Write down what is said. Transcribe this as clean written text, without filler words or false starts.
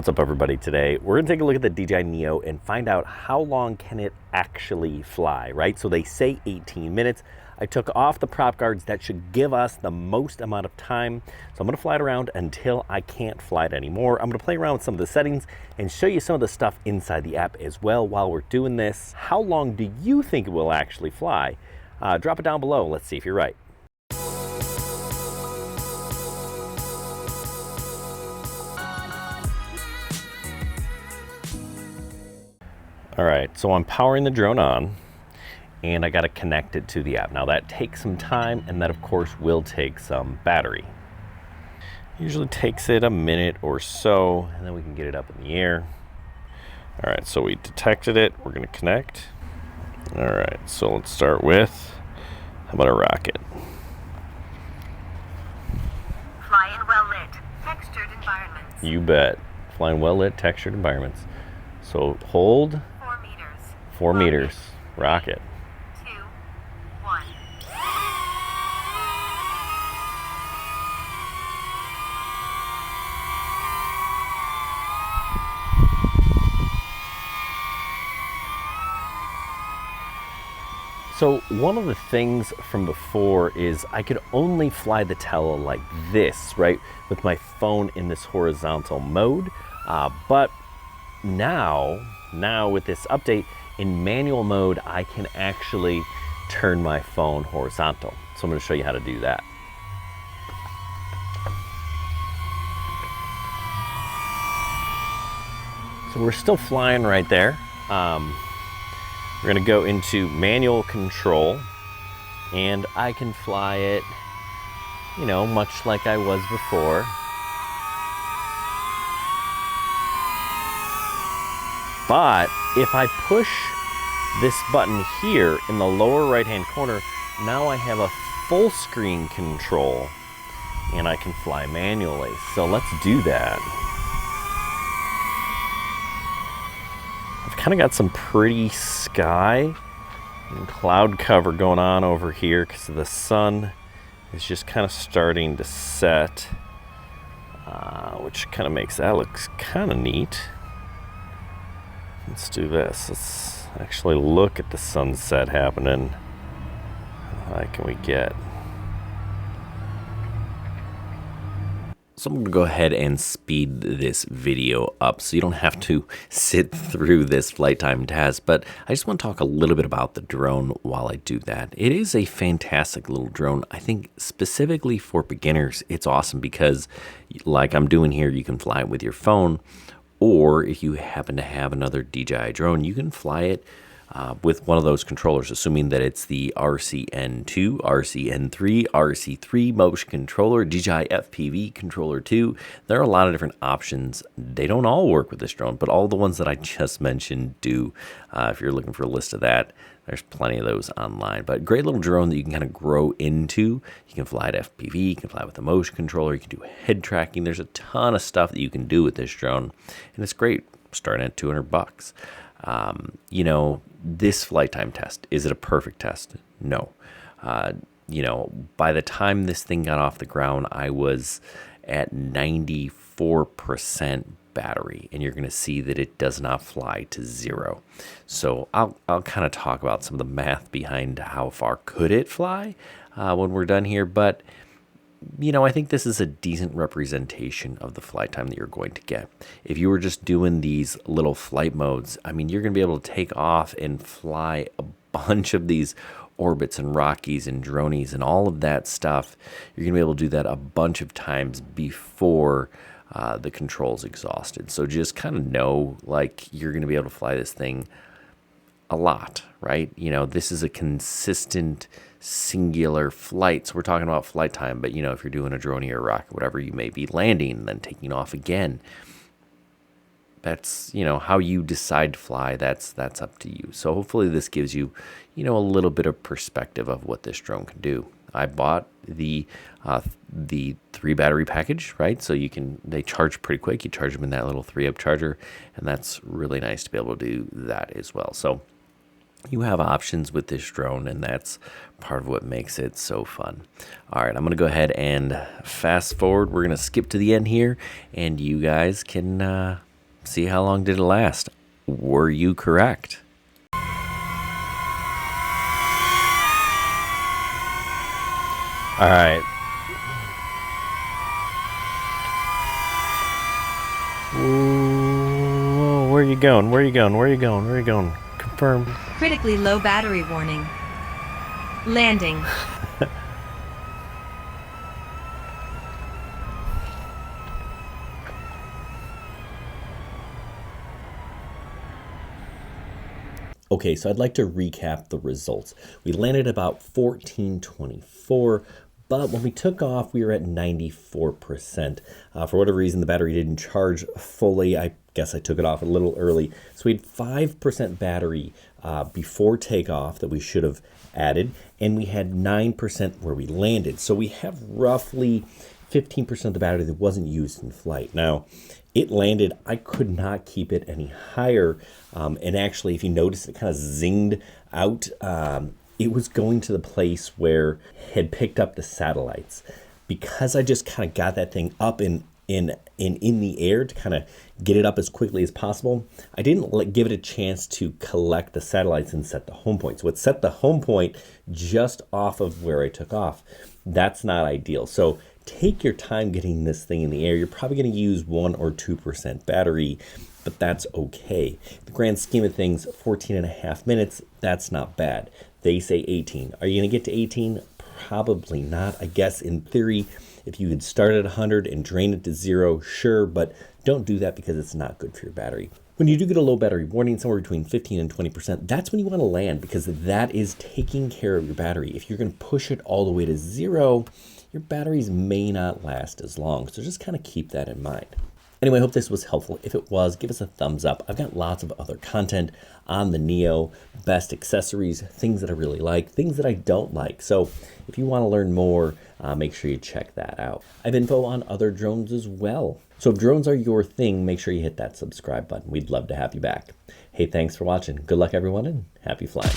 What's up, everybody? Today we're gonna take a look at the DJI Neo and find out how long can it actually fly, right? So they say 18 minutes. I took off the prop guards. That should give us the most amount of time. So I'm gonna fly it around until I can't fly it anymore. I'm gonna play around with some of the settings and show you some of the stuff inside the app as well while we're doing this. How long do you think it will actually fly? Drop it down below. Let's see if you're right. All right, so I'm powering the drone on and I got to connect it to the app. Now that takes some time, and that of course will take some battery. Usually takes it a minute or so, and then we can get it up in the air. All right, so we detected it. We're gonna connect. All right, so let's start with, how about a rocket? Fly in well-lit, textured environments. You bet. Flying well-lit, textured environments. So hold. 4 meters. 4 meters. Rocket. 2, 1. So one of the things from before is I could only fly the Tele like this, right? With my phone in this horizontal mode. But now with this update, in manual mode, I can actually turn my phone horizontal. So I'm gonna show you how to do that. So we're still flying right there. We're gonna go into manual control, and I can fly it, you know, much like I was before. But if I push this button here in the lower right-hand corner, now I have a full screen control and I can fly manually. So let's do that. I've kind of got some pretty sky and cloud cover going on over here because the sun is just kind of starting to set, which kind of makes that look kind of neat. Let's do this. Let's actually look at the sunset happening. How high can we get? So I'm going to go ahead and speed this video up so you don't have to sit through this flight time test, but I just want to talk a little bit about the drone while I do that. It is a fantastic little drone. I think specifically for beginners, it's awesome because like I'm doing here, you can fly it with your phone, or if you happen to have another DJI drone, you can fly it with one of those controllers, assuming that it's the RCN2, RCN3, RC3 motion controller, DJI FPV controller 2. There are a lot of different options. They don't all work with this drone, but all the ones that I just mentioned do. If you're looking for a list of that, there's plenty of those online. But great little drone that you can kind of grow into. You can fly at FPV, you can fly with a motion controller, you can do head tracking. There's a ton of stuff that you can do with this drone, and it's great starting at $200. You know, this flight time test, is it a perfect test? No. You know, by the time this thing got off the ground, I was at 94% battery, and you're going to see that it does not fly to 0. So I'll kind of talk about some of the math behind how far could it fly when we're done here, but you know, I think this is a decent representation of the flight time that you're going to get. If you were just doing these little flight modes, I mean, you're going to be able to take off and fly a bunch of these orbits and Rockies and dronies and all of that stuff. You're going to be able to do that a bunch of times before the control's exhausted. So just kind of know, like, you're going to be able to fly this thing a lot, right? You know, this is a consistent singular flight. So we're talking about flight time, but you know, if you're doing a drone or a rocket, whatever, you may be landing and then taking off again. That's, you know, how you decide to fly, that's up to you. So hopefully this gives you, you know, a little bit of perspective of what this drone can do. I bought the 3 battery package, right? So they charge pretty quick. You charge them in that little 3-amp charger, and that's really nice to be able to do that as well. So you have options with this drone, and that's part of what makes it so fun. All right, I'm gonna go ahead and fast forward. We're gonna skip to the end here, and you guys can see how long did it last. Were you correct? All right. Ooh, where are you going? Where are you going? Where are you going? Where are you going? Confirm. Critically low battery warning. Landing. Okay, so I'd like to recap the results. We landed about 1424, but when we took off, we were at 94%. For whatever reason, the battery didn't charge fully. I guess I took it off a little early. So we had 5% battery before takeoff that we should have added, and we had 9% where we landed. So we have roughly 15% of the battery that wasn't used in flight. Now, it landed, I could not keep it any higher. And actually, if you notice, it kind of zinged out. It was going to the place where it had picked up the satellites. Because I just kind of got that thing up in the air to kind of get it up as quickly as possible, I didn't give it a chance to collect the satellites and set the home point. So it set the home point just off of where I took off. That's not ideal. So take your time getting this thing in the air. You're probably going to use 1 or 2% battery, but that's okay. The grand scheme of things, 14 and a half minutes, that's not bad. They say 18. Are you going to get to 18? Probably not. I guess in theory, if you could start at 100 and drain it to 0, sure, but don't do that because it's not good for your battery. When you do get a low battery warning, somewhere between 15 and 20%, that's when you want to land because that is taking care of your battery. If you're going to push it all the way to 0, your batteries may not last as long. So just kind of keep that in mind. Anyway, I hope this was helpful. If it was, give us a thumbs up. I've got lots of other content on the Neo, best accessories, things that I really like, things that I don't like. So if you want to learn more, make sure you check that out. I have info on other drones as well. So if drones are your thing, make sure you hit that subscribe button. We'd love to have you back. Hey, thanks for watching. Good luck, everyone, and happy flying.